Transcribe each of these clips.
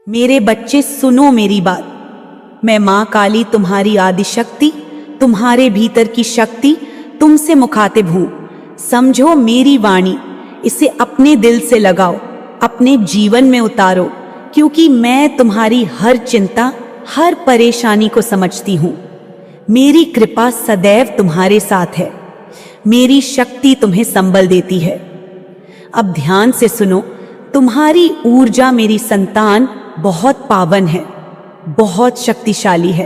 मेरे बच्चे सुनो मेरी बात। मैं माँ काली तुम्हारी आदिशक्ति, तुम्हारे भीतर की शक्ति तुमसे मुखातिब हूं। समझो मेरी वाणी, इसे अपने दिल से लगाओ, अपने जीवन में उतारो, क्योंकि मैं तुम्हारी हर चिंता, हर परेशानी को समझती हूं। मेरी कृपा सदैव तुम्हारे साथ है। मेरी शक्ति तुम्हें संबल देती है। अब ध्यान से सुनो। तुम्हारी ऊर्जा मेरी संतान बहुत पावन है, बहुत शक्तिशाली है,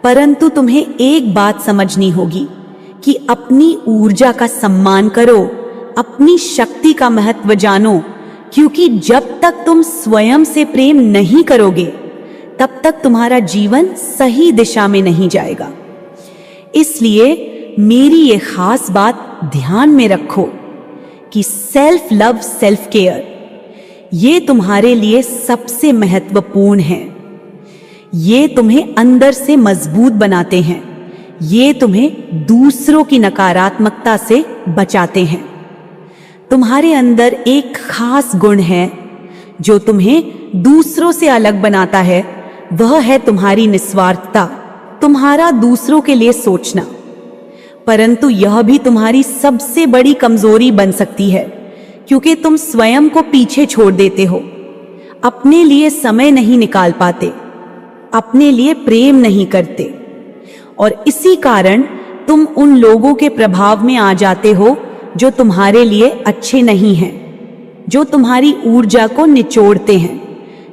परंतु तुम्हें एक बात समझनी होगी कि अपनी ऊर्जा का सम्मान करो, अपनी शक्ति का महत्व जानो, क्योंकि जब तक तुम स्वयं से प्रेम नहीं करोगे तब तक तुम्हारा जीवन सही दिशा में नहीं जाएगा। इसलिए मेरी ये खास बात ध्यान में रखो कि सेल्फ लव, सेल्फ केयर ये तुम्हारे लिए सबसे महत्वपूर्ण है। ये तुम्हें अंदर से मजबूत बनाते हैं। ये तुम्हें दूसरों की नकारात्मकता से बचाते हैं। तुम्हारे अंदर एक खास गुण है जो तुम्हें दूसरों से अलग बनाता है। वह है तुम्हारी निस्वार्थता, तुम्हारा दूसरों के लिए सोचना। परंतु यह भी तुम्हारी सबसे बड़ी कमजोरी बन सकती है, क्योंकि तुम स्वयं को पीछे छोड़ देते हो, अपने लिए समय नहीं निकाल पाते, अपने लिए प्रेम नहीं करते, और इसी कारण तुम उन लोगों के प्रभाव में आ जाते हो जो तुम्हारे लिए अच्छे नहीं हैं, जो तुम्हारी ऊर्जा को निचोड़ते हैं,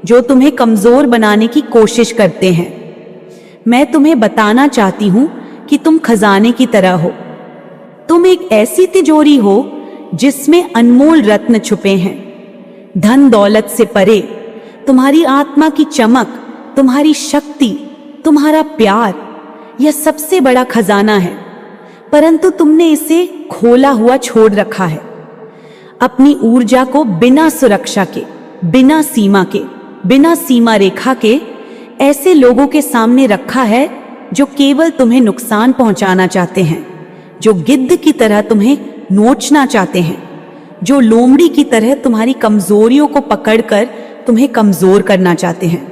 जो तुम्हें कमजोर बनाने की कोशिश करते हैं। मैं तुम्हें बताना चाहती हूं कि तुम खजाने की तरह हो। तुम एक ऐसी तिजोरी हो जिसमें अनमोल रत्न छुपे हैं। धन दौलत से परे तुम्हारी आत्मा की चमक, तुम्हारी शक्ति, तुम्हारा प्यार, यह सबसे बड़ा खजाना है, परंतु तुमने इसे खोला हुआ छोड़ रखा है। अपनी ऊर्जा को बिना सुरक्षा के, बिना सीमा के, बिना सीमा रेखा के ऐसे लोगों के सामने रखा है जो केवल तुम्हें नुकसान पहुंचाना चाहते हैं, जो गिद्ध की तरह तुम्हें नोचना चाहते हैं, जो लोमड़ी की तरह तुम्हारी कमजोरियों को पकड़कर तुम्हें कमजोर करना चाहते हैं।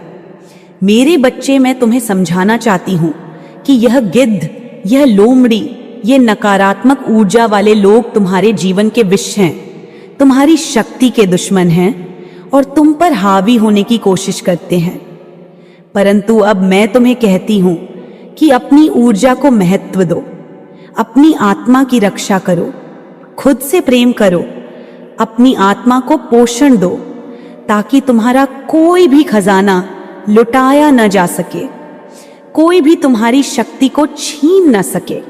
मेरे बच्चे, मैं तुम्हें समझाना चाहती हूं कि यह गिद्ध, यह लोमड़ी, ये नकारात्मक ऊर्जा वाले लोग तुम्हारे जीवन के विष हैं, तुम्हारी शक्ति के दुश्मन हैं और तुम पर हावी होने की कोशिश करते हैं। परंतु अब मैं तुम्हें कहती हूं कि अपनी ऊर्जा को महत्व दो, अपनी आत्मा की रक्षा करो, खुद से प्रेम करो, अपनी आत्मा को पोषण दो, ताकि तुम्हारा कोई भी खजाना लुटाया न जा सके, कोई भी तुम्हारी शक्ति को छीन न सके।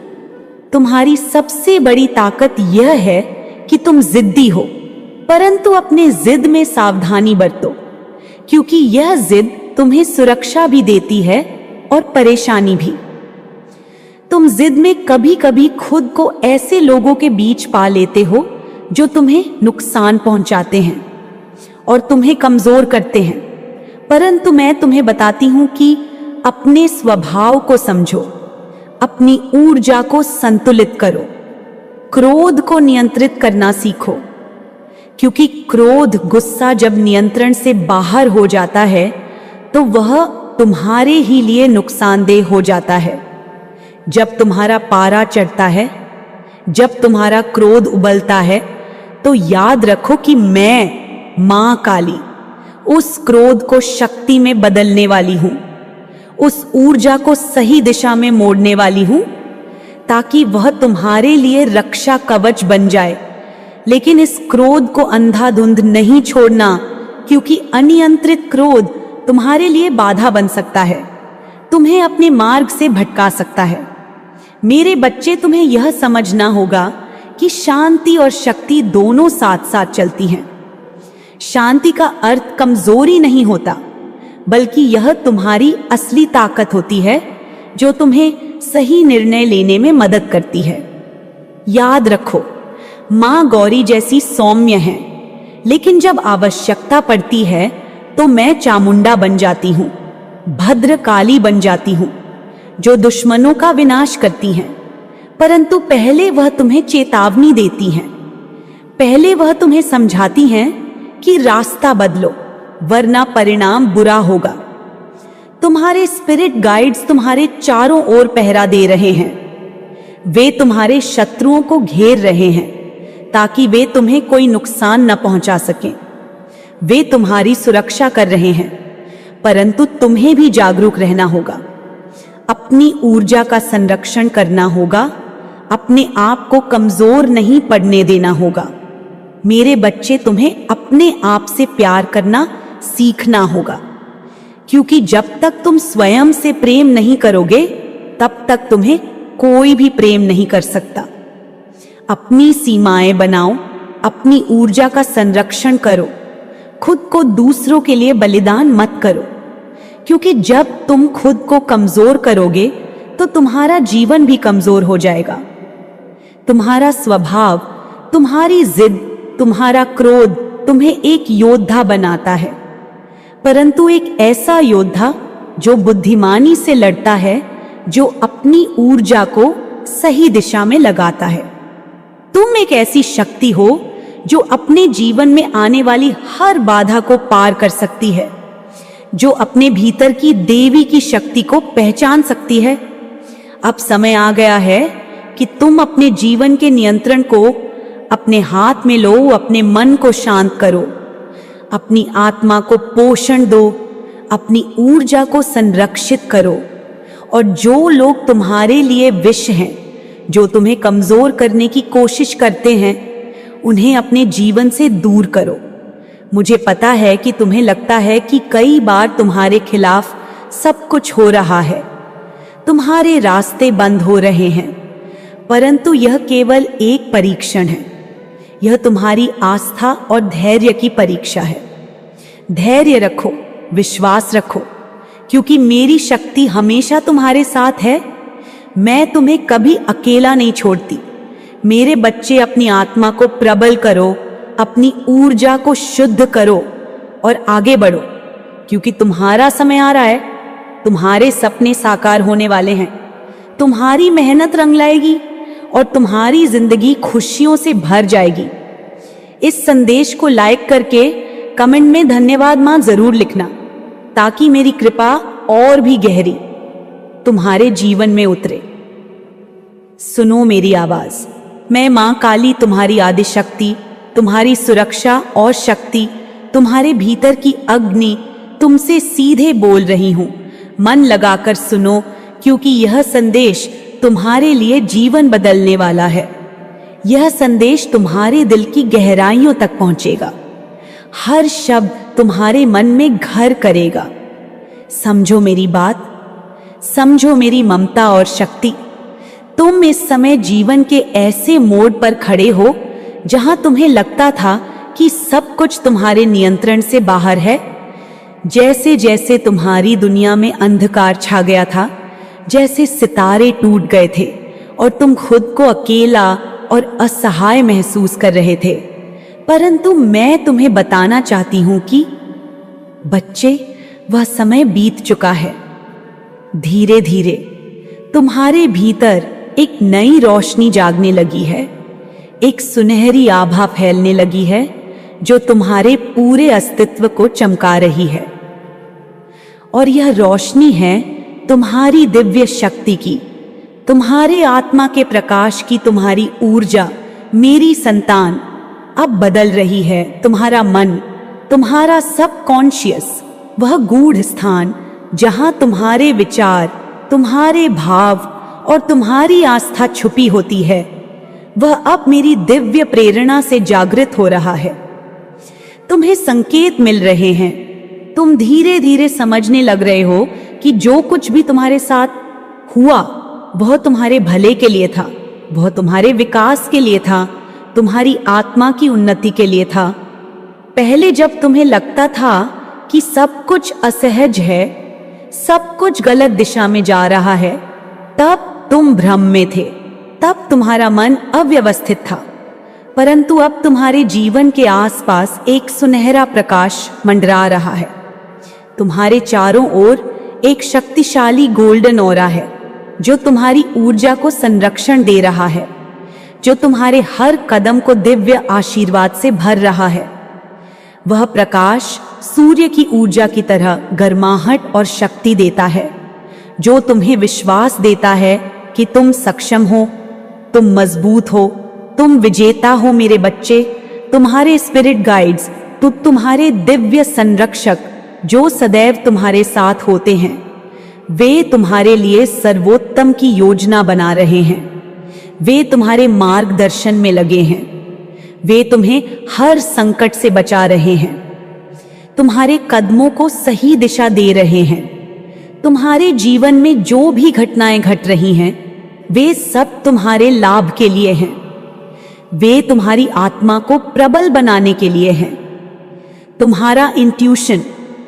तुम्हारी सबसे बड़ी ताकत यह है कि तुम जिद्दी हो, परंतु अपने जिद में सावधानी बरतो, क्योंकि यह जिद तुम्हें सुरक्षा भी देती है और परेशानी भी। तुम जिद में कभी कभी खुद को ऐसे लोगों के बीच पा लेते हो जो तुम्हें नुकसान पहुंचाते हैं और तुम्हें कमजोर करते हैं। परंतु मैं तुम्हें बताती हूं कि अपने स्वभाव को समझो, अपनी ऊर्जा को संतुलित करो, क्रोध को नियंत्रित करना सीखो, क्योंकि क्रोध, गुस्सा जब नियंत्रण से बाहर हो जाता है तो वह तुम्हारे ही लिए नुकसानदेह हो जाता है। जब तुम्हारा पारा चढ़ता है, जब तुम्हारा क्रोध उबलता है, तो याद रखो कि मैं, मां काली, उस क्रोध को शक्ति में बदलने वाली हूं, उस ऊर्जा को सही दिशा में मोड़ने वाली हूं, ताकि वह तुम्हारे लिए रक्षा कवच बन जाए। लेकिन इस क्रोध को अंधाधुंध नहीं छोड़ना, क्योंकि अनियंत्रित क्रोध तुम्हारे लिए बाधा बन सकता है, तुम्हें अपने मार्ग से भटका सकता है। मेरे बच्चे, तुम्हें यह समझना होगा कि शांति और शक्ति दोनों साथ साथ चलती हैं। शांति का अर्थ कमजोरी नहीं होता, बल्कि यह तुम्हारी असली ताकत होती है जो तुम्हें सही निर्णय लेने में मदद करती है। याद रखो, मां गौरी जैसी सौम्य है, लेकिन जब आवश्यकता पड़ती है तो मैं चामुंडा बन जाती हूं, भद्रकाली बन जाती हूं, जो दुश्मनों का विनाश करती हैं। परंतु पहले वह तुम्हें चेतावनी देती हैं, पहले वह तुम्हें समझाती हैं कि रास्ता बदलो, वरना परिणाम बुरा होगा। तुम्हारे स्पिरिट गाइड्स तुम्हारे चारों ओर पहरा दे रहे हैं। वे तुम्हारे शत्रुओं को घेर रहे हैं ताकि वे तुम्हें कोई नुकसान न पहुंचा सकें। वे तुम्हारी सुरक्षा कर रहे हैं, परंतु तुम्हें भी जागरूक रहना होगा। अपनी ऊर्जा का संरक्षण करना होगा, अपने आप को कमजोर नहीं पड़ने देना होगा। मेरे बच्चे, तुम्हें अपने आप से प्यार करना सीखना होगा, क्योंकि जब तक तुम स्वयं से प्रेम नहीं करोगे तब तक तुम्हें कोई भी प्रेम नहीं कर सकता। अपनी सीमाएं बनाओ, अपनी ऊर्जा का संरक्षण करो, खुद को दूसरों के लिए बलिदान मत करो, क्योंकि जब तुम खुद को कमजोर करोगे तो तुम्हारा जीवन भी कमजोर हो जाएगा। तुम्हारा स्वभाव, तुम्हारी जिद, तुम्हारा क्रोध तुम्हें एक योद्धा बनाता है, परंतु एक ऐसा योद्धा जो बुद्धिमानी से लड़ता है, जो अपनी ऊर्जा को सही दिशा में लगाता है। तुम एक ऐसी शक्ति हो जो अपने जीवन में आने वाली हर बाधा को पार कर सकती है, जो अपने भीतर की देवी की शक्ति को पहचान सकती है। अब समय आ गया है कि तुम अपने जीवन के नियंत्रण को अपने हाथ में लो, अपने मन को शांत करो, अपनी आत्मा को पोषण दो, अपनी ऊर्जा को संरक्षित करो, और जो लोग तुम्हारे लिए विष हैं, जो तुम्हें कमजोर करने की कोशिश करते हैं, उन्हें अपने जीवन से दूर करो। मुझे पता है कि तुम्हें लगता है कि कई बार तुम्हारे खिलाफ सब कुछ हो रहा है, तुम्हारे रास्ते बंद हो रहे हैं, परंतु यह केवल एक परीक्षण है। यह तुम्हारी आस्था और धैर्य की परीक्षा है। धैर्य रखो, विश्वास रखो, क्योंकि मेरी शक्ति हमेशा तुम्हारे साथ है। मैं तुम्हें कभी अकेला नहीं छोड़ती। मेरे बच्चे, अपनी आत्मा को प्रबल करो, अपनी ऊर्जा को शुद्ध करो और आगे बढ़ो, क्योंकि तुम्हारा समय आ रहा है। तुम्हारे सपने साकार होने वाले हैं, तुम्हारी मेहनत रंग लाएगी और तुम्हारी जिंदगी खुशियों से भर जाएगी। इस संदेश को लाइक करके कमेंट में धन्यवाद मां जरूर लिखना, ताकि मेरी कृपा और भी गहरी तुम्हारे जीवन में उतरे। सुनो मेरी आवाज। मैं मां काली, तुम्हारी आदि शक्ति, तुम्हारी सुरक्षा और शक्ति, तुम्हारे भीतर की अग्नि तुमसे सीधे बोल रही हूं। मन लगाकर सुनो, क्योंकि यह संदेश तुम्हारे लिए जीवन बदलने वाला है। यह संदेश तुम्हारे दिल की गहराइयों तक पहुंचेगा। हर शब्द तुम्हारे मन में घर करेगा। समझो मेरी बात, समझो मेरी ममता और शक्ति। तुम इस समय जीवन के ऐसे मोड़ पर खड़े हो जहां तुम्हें लगता था कि सब कुछ तुम्हारे नियंत्रण से बाहर है। जैसे जैसे तुम्हारी दुनिया में अंधकार छा गया था, जैसे सितारे टूट गए थे और तुम खुद को अकेला और असहाय महसूस कर रहे थे, परंतु मैं तुम्हें बताना चाहती हूं कि बच्चे, वह समय बीत चुका है। धीरे धीरे तुम्हारे भीतर एक नई रोशनी जागने लगी है। एक सुनहरी आभा फैलने लगी है जो तुम्हारे पूरे अस्तित्व को चमका रही है। और यह रोशनी है तुम्हारी दिव्य शक्ति की, तुम्हारे आत्मा के प्रकाश की। तुम्हारी ऊर्जा, मेरी संतान, अब बदल रही है। तुम्हारा मन, तुम्हारा सबकॉन्शियस, वह गूढ़ स्थान जहां तुम्हारे विचार, तुम्हारे भाव और तुम्हारी आस्था छुपी होती है, वह अब मेरी दिव्य प्रेरणा से जागृत हो रहा है। तुम्हें संकेत मिल रहे हैं। तुम धीरे धीरे समझने लग रहे हो कि जो कुछ भी तुम्हारे साथ हुआ वह तुम्हारे भले के लिए था, वह तुम्हारे विकास के लिए था, तुम्हारी आत्मा की उन्नति के लिए था। पहले जब तुम्हें लगता था कि सब कुछ असहज है, सब कुछ गलत दिशा में जा रहा है, तब तुम भ्रम में थे, तब तुम्हारा मन अव्यवस्थित था। परंतु अब तुम्हारे जीवन के आसपास एक सुनहरा प्रकाश मंडरा रहा है। तुम्हारे चारों ओर एक शक्तिशाली गोल्डन ऑरा है जो तुम्हारी ऊर्जा को संरक्षण दे रहा है, जो तुम्हारे हर कदम को दिव्य आशीर्वाद से भर रहा है। वह प्रकाश सूर्य की ऊर्जा की तरह गर्माहट और शक्ति देता है, जो तुम्हें विश्वास देता है कि तुम सक्षम हो, तुम मजबूत हो, तुम विजेता हो। मेरे बच्चे, तुम्हारे स्पिरिट गाइड्स, तुम्हारे दिव्य संरक्षक जो सदैव तुम्हारे साथ होते हैं, वे तुम्हारे लिए सर्वोत्तम की योजना बना रहे हैं। वे तुम्हारे मार्गदर्शन में लगे हैं। वे तुम्हें हर संकट से बचा रहे हैं, तुम्हारे कदमों को सही दिशा दे रहे हैं। तुम्हारे जीवन में जो भी घटनाएं घट रही हैं, वे सब तुम्हारे लाभ के लिए हैं। वे तुम्हारी आत्मा को प्रबल बनाने के लिए हैं। तुम्हारा इंट्यूशन,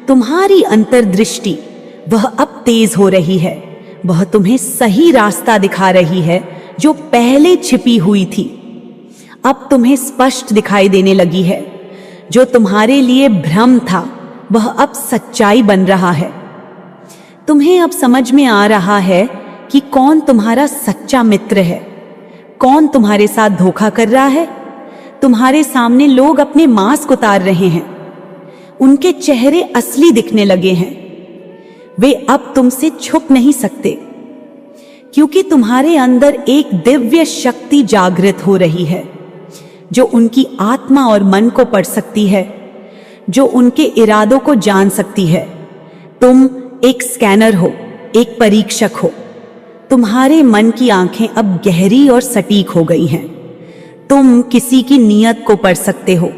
तुम्हारी अंतर्दृष्टि, वह अब तेज हो रही है। वह तुम्हें सही रास्ता दिखा रही है जो पहले छिपी हुई थी, अब तुम्हें स्पष्ट दिखाई देने लगी है। जो तुम्हारे लिए भ्रम था, वह अब सच्चाई बन रहा है। तुम्हें अब समझ में आ रहा है कि कौन तुम्हारा सच्चा मित्र है, कौन तुम्हारे साथ धोखा कर रहा है। तुम्हारे सामने लोग अपने मास्क उतार रहे हैं, उनके चेहरे असली दिखने लगे हैं। वे अब तुमसे छुप नहीं सकते, क्योंकि तुम्हारे अंदर एक दिव्य शक्ति जागृत हो रही है, जो उनकी आत्मा और मन को पढ़ सकती है, जो उनके इरादों को जान सकती है। तुम एक स्कैनर हो, एक परीक्षक हो। तुम्हारे मन की आंखें अब गहरी और सटीक हो गई हैं। तुम किसी की नीयत को पढ़ सकते हो,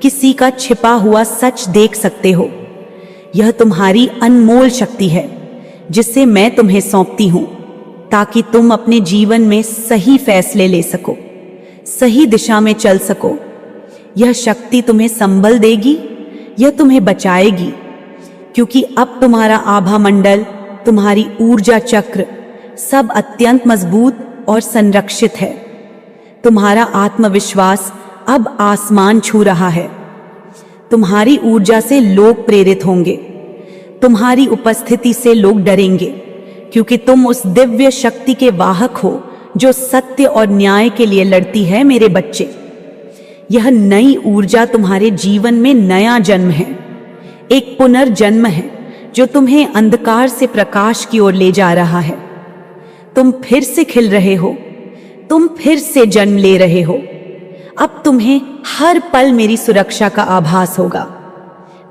किसी का छिपा हुआ सच देख सकते हो। यह तुम्हारी अनमोल शक्ति है, जिसे मैं तुम्हें सौंपती हूं, ताकि तुम अपने जीवन में सही फैसले ले सको, सही दिशा में चल सको। यह शक्ति तुम्हें संबल देगी, यह तुम्हें बचाएगी, क्योंकि अब तुम्हारा आभा मंडल, तुम्हारी ऊर्जा चक्र सब अत्यंत मजबूत और संरक्षित है। तुम्हारा आत्मविश्वास अब आसमान छू रहा है। तुम्हारी ऊर्जा से लोग प्रेरित होंगे, तुम्हारी उपस्थिति से लोग डरेंगे, क्योंकि तुम उस दिव्य शक्ति के वाहक हो जो सत्य और न्याय के लिए लड़ती है। मेरे बच्चे, यह नई ऊर्जा तुम्हारे जीवन में नया जन्म है, एक पुनर्जन्म है जो तुम्हें अंधकार से प्रकाश की ओर ले जा रहा है। तुम फिर से खिल रहे हो, तुम फिर से जन्म ले रहे हो। अब तुम्हें हर पल मेरी सुरक्षा का आभास होगा।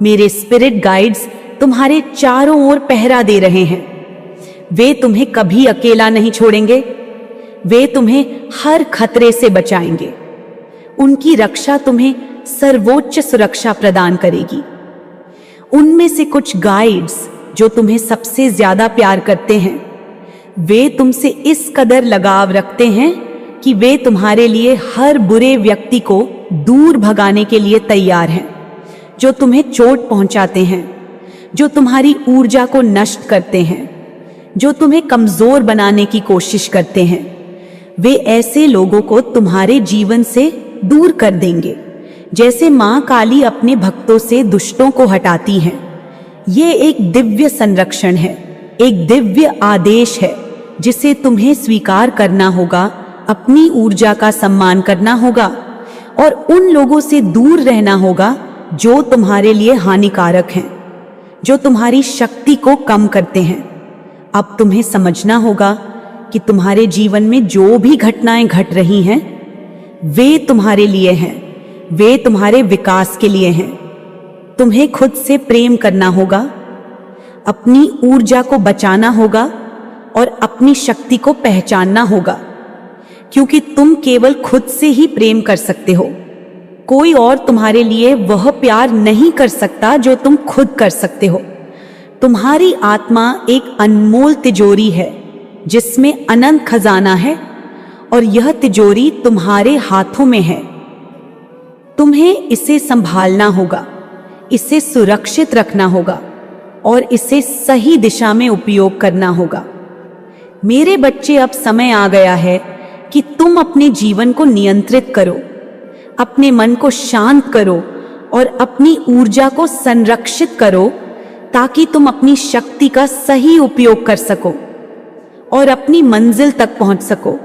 मेरे स्पिरिट गाइड्स तुम्हारे चारों ओर पहरा दे रहे हैं। वे तुम्हें कभी अकेला नहीं छोड़ेंगे। वे तुम्हें हर खतरे से बचाएंगे। उनकी रक्षा तुम्हें सर्वोच्च सुरक्षा प्रदान करेगी। उनमें से कुछ गाइड्स जो तुम्हें सबसे ज्यादा प्यार करते हैं, वे तुमसे इस कदर लगाव रखते हैं कि वे तुम्हारे लिए हर बुरे व्यक्ति को दूर भगाने के लिए तैयार हैं, जो तुम्हें चोट पहुंचाते हैं, जो तुम्हारी ऊर्जा को नष्ट करते हैं, जो तुम्हें कमजोर बनाने की कोशिश करते हैं। वे ऐसे लोगों को तुम्हारे जीवन से दूर कर देंगे, जैसे मां काली अपने भक्तों से दुष्टों को हटाती हैं। ये एक दिव्य संरक्षण है, एक दिव्य आदेश है, जिसे तुम्हें स्वीकार करना होगा। अपनी ऊर्जा का सम्मान करना होगा और उन लोगों से दूर रहना होगा जो तुम्हारे लिए हानिकारक हैं, जो तुम्हारी शक्ति को कम करते हैं। अब तुम्हें समझना होगा कि तुम्हारे जीवन में जो भी घटनाएं घट रही हैं, वे तुम्हारे लिए हैं, वे तुम्हारे विकास के लिए हैं। तुम्हें खुद से प्रेम करना होगा, अपनी ऊर्जा को बचाना होगा और अपनी शक्ति को पहचानना होगा, क्योंकि तुम केवल खुद से ही प्रेम कर सकते हो। कोई और तुम्हारे लिए वह प्यार नहीं कर सकता जो तुम खुद कर सकते हो। तुम्हारी आत्मा एक अनमोल तिजोरी है, जिसमें अनंत खजाना है, और यह तिजोरी तुम्हारे हाथों में है। तुम्हें इसे संभालना होगा, इसे सुरक्षित रखना होगा और इसे सही दिशा में उपयोग करना होगा। मेरे बच्चे, अब समय आ गया है कि तुम अपने जीवन को नियंत्रित करो, अपने मन को शांत करो और अपनी ऊर्जा को संरक्षित करो, ताकि तुम अपनी शक्ति का सही उपयोग कर सको और अपनी मंजिल तक पहुंच सको।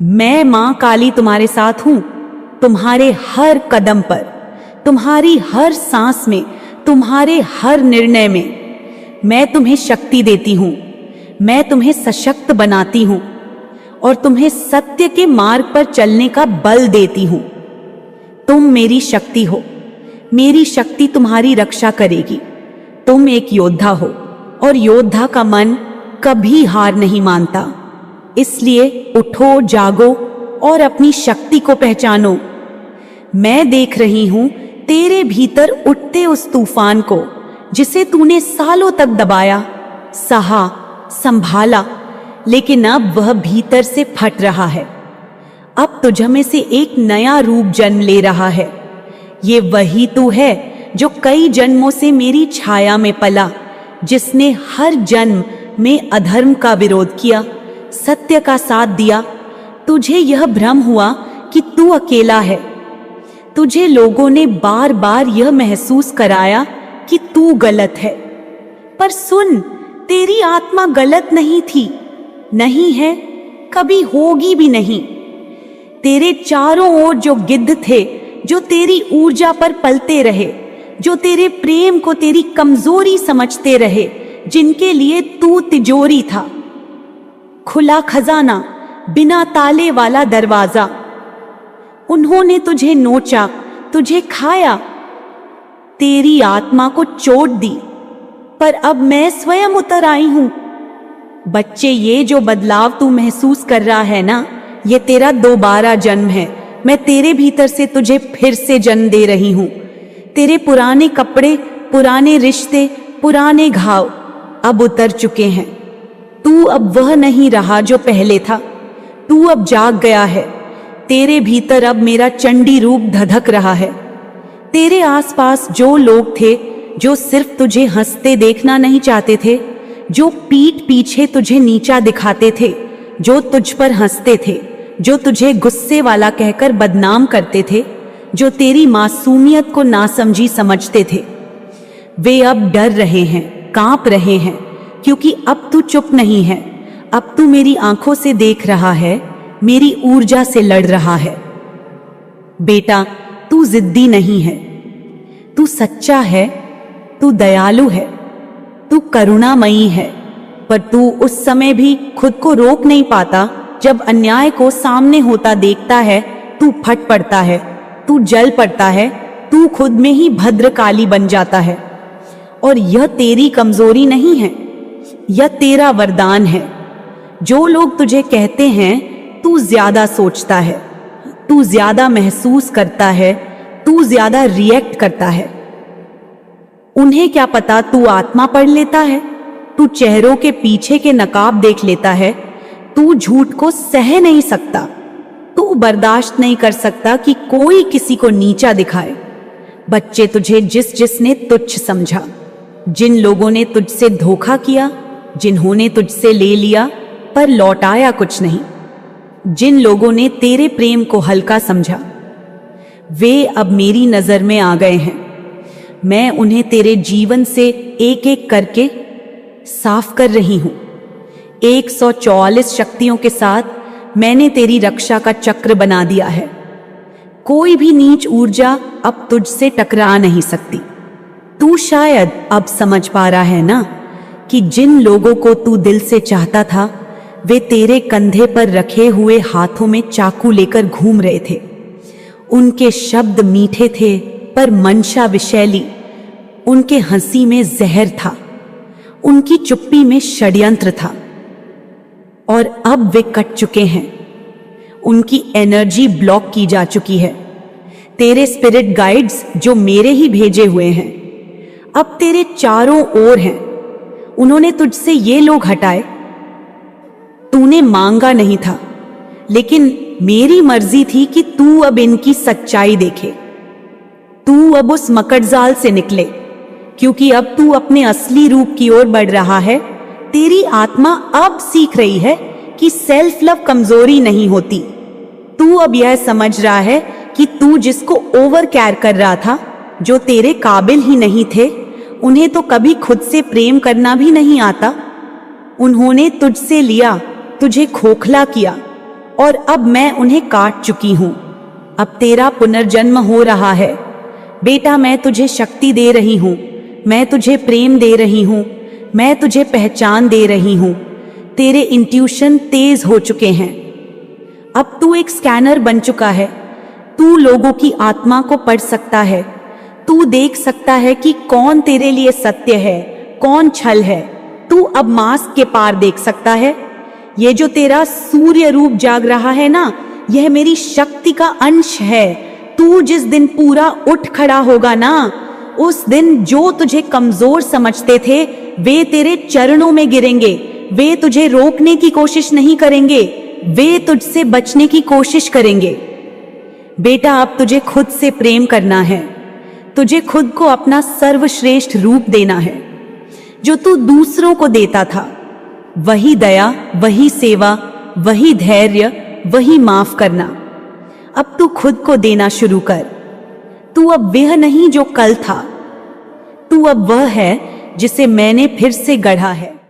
मैं मां काली तुम्हारे साथ हूं, तुम्हारे हर कदम पर, तुम्हारी हर सांस में, तुम्हारे हर निर्णय में मैं तुम्हें शक्ति देती हूँ। मैं तुम्हें सशक्त बनाती हूँ और तुम्हें सत्य के मार्ग पर चलने का बल देती हूँ। तुम मेरी शक्ति हो, मेरी शक्ति तुम्हारी रक्षा करेगी। तुम एक योद्धा हो और योद्धा का मन कभी हार नहीं मानता। इसलिए उठो, जागो और अपनी शक्ति को पहचानो। मैं देख रही हूं तेरे भीतर उठते उस तूफान को जिसे तूने सालों तक दबाया, सहा, संभाला, लेकिन अब वह भीतर से फट रहा है। अब तुझ में से एक नया रूप जन्म ले रहा है। ये वही तू है जो कई जन्मों से मेरी छाया में पला, जिसने हर जन्म में अधर्म का विरोध किया, सत्य का साथ दिया। तुझे यह भ्रम हुआ कि तू अकेला है। तुझे लोगों ने बार बार यह महसूस कराया कि तू गलत है। पर सुन, तेरी आत्मा गलत नहीं थी, नहीं है, कभी होगी भी नहीं। तेरे चारों ओर जो गिद्ध थे, जो तेरी ऊर्जा पर पलते रहे, जो तेरे प्रेम को तेरी कमजोरी समझते रहे, जिनके लिए तू तिजोरी था, खुला खजाना, बिना ताले वाला दरवाजा, उन्होंने तुझे नोचा, तुझे खाया, तेरी आत्मा को चोट दी। पर अब मैं स्वयं उतर आई हूं। बच्चे, ये जो बदलाव तू महसूस कर रहा है ना, ये तेरा दोबारा जन्म है। मैं तेरे भीतर से तुझे फिर से जन्म दे रही हूं। तेरे पुराने कपड़े, पुराने रिश्ते, पुराने घाव अब उतर चुके हैं। तू अब वह नहीं रहा जो पहले था। तू अब जाग गया है। तेरे भीतर अब मेरा चंडी रूप धधक रहा है। तेरे आसपास जो लोग थे, जो सिर्फ तुझे हंसते देखना नहीं चाहते थे, जो पीठ पीछे तुझे नीचा दिखाते थे, जो तुझ पर हंसते थे, जो तुझे गुस्से वाला कहकर बदनाम करते थे, जो तेरी मासूमियत को नासमझी समझते थे, वे अब डर रहे हैं, कांप रहे हैं, क्योंकि अब तू चुप नहीं है। अब तू मेरी आंखों से देख रहा है, मेरी ऊर्जा से लड़ रहा है। बेटा, तू जिद्दी नहीं है, तू सच्चा है, तू दयालु है, तू करुणामयी है। पर तू उस समय भी खुद को रोक नहीं पाता। जब अन्याय को सामने होता देखता है, तू फट पड़ता है, तू जल पड़ता है, तू खुद में ही भद्रकाली बन जाता है। और यह तेरी कमजोरी नहीं है, यह तेरा वरदान है। जो लोग तुझे कहते हैं तू ज्यादा सोचता है, तू ज्यादा महसूस करता है, तू ज्यादा रिएक्ट करता है, उन्हें क्या पता तू आत्मा पढ़ लेता है, तू चेहरों के पीछे के नकाब देख लेता है, तू झूठ को सह नहीं सकता, तू बर्दाश्त नहीं कर सकता कि कोई किसी को नीचा दिखाए। बच्चे, तुझे जिसने तुच्छ समझा, जिन लोगों ने तुझसे धोखा किया, जिन्होंने तुझसे ले लिया पर लौटाया कुछ नहीं, जिन लोगों ने तेरे प्रेम को हल्का समझा, वे अब मेरी नजर में आ गए हैं। मैं उन्हें तेरे जीवन से एक एक करके साफ कर रही हूं। 144 शक्तियों के साथ मैंने तेरी रक्षा का चक्र बना दिया है। कोई भी नीच ऊर्जा अब तुझसे टकरा नहीं सकती। तू शायद अब समझ पा रहा है ना कि जिन लोगों को तू दिल से चाहता था, वे तेरे कंधे पर रखे हुए हाथों में चाकू लेकर घूम रहे थे। उनके शब्द मीठे थे पर मंशा विषैली। उनके हंसी में जहर था, उनकी चुप्पी में षड्यंत्र था। और अब वे कट चुके हैं, उनकी एनर्जी ब्लॉक की जा चुकी है। तेरे स्पिरिट गाइड्स जो मेरे ही भेजे हुए हैं, अब तेरे चारों ओर हैं। उन्होंने तुझसे ये लोग हटाए। तूने मांगा नहीं था, लेकिन मेरी मर्जी थी कि तू अब इनकी सच्चाई देखे। तू अब उस मकड़जाल से निकले, क्योंकि अब तू अपने असली रूप की ओर बढ़ रहा है। तेरी आत्मा अब सीख रही है कि सेल्फ लव कमजोरी नहीं होती। तू अब यह समझ रहा है कि तू जिसको ओवर केयर कर रहा था, जो तेरे काबिल ही नहीं थे, उन्हें तो कभी खुद से प्रेम करना भी नहीं आता। उन्होंने तुझसे लिया, तुझे खोखला किया, और अब मैं उन्हें काट चुकी हूं। अब तेरा पुनर्जन्म हो रहा है। बेटा, मैं तुझे शक्ति दे रही हूं, मैं तुझे प्रेम दे रही हूं, मैं तुझे पहचान दे रही हूं। तेरे इंट्यूशन तेज हो चुके हैं। अब तू एक स्कैनर बन चुका है। तू लोगों की आत्मा को पढ़ सकता है। तू देख सकता है कि कौन तेरे लिए सत्य है, कौन छल है। तू अब मास्क के पार देख सकता है। ये जो तेरा सूर्य रूप जाग रहा है ना, यह मेरी शक्ति का अंश है। तू जिस दिन पूरा उठ खड़ा होगा ना, उस दिन जो तुझे कमजोर समझते थे वे तेरे चरणों में गिरेंगे। वे तुझे रोकने की कोशिश नहीं करेंगे, वे तुझसे बचने की कोशिश करेंगे। बेटा, अब तुझे खुद से प्रेम करना है। तुझे खुद को अपना सर्वश्रेष्ठ रूप देना है, जो तू दूसरों को देता था। वही दया, वही सेवा, वही धैर्य, वही माफ करना। अब तू खुद को देना शुरू कर। तू अब वह नहीं जो कल था, तू अब वह है जिसे मैंने फिर से गढ़ा है।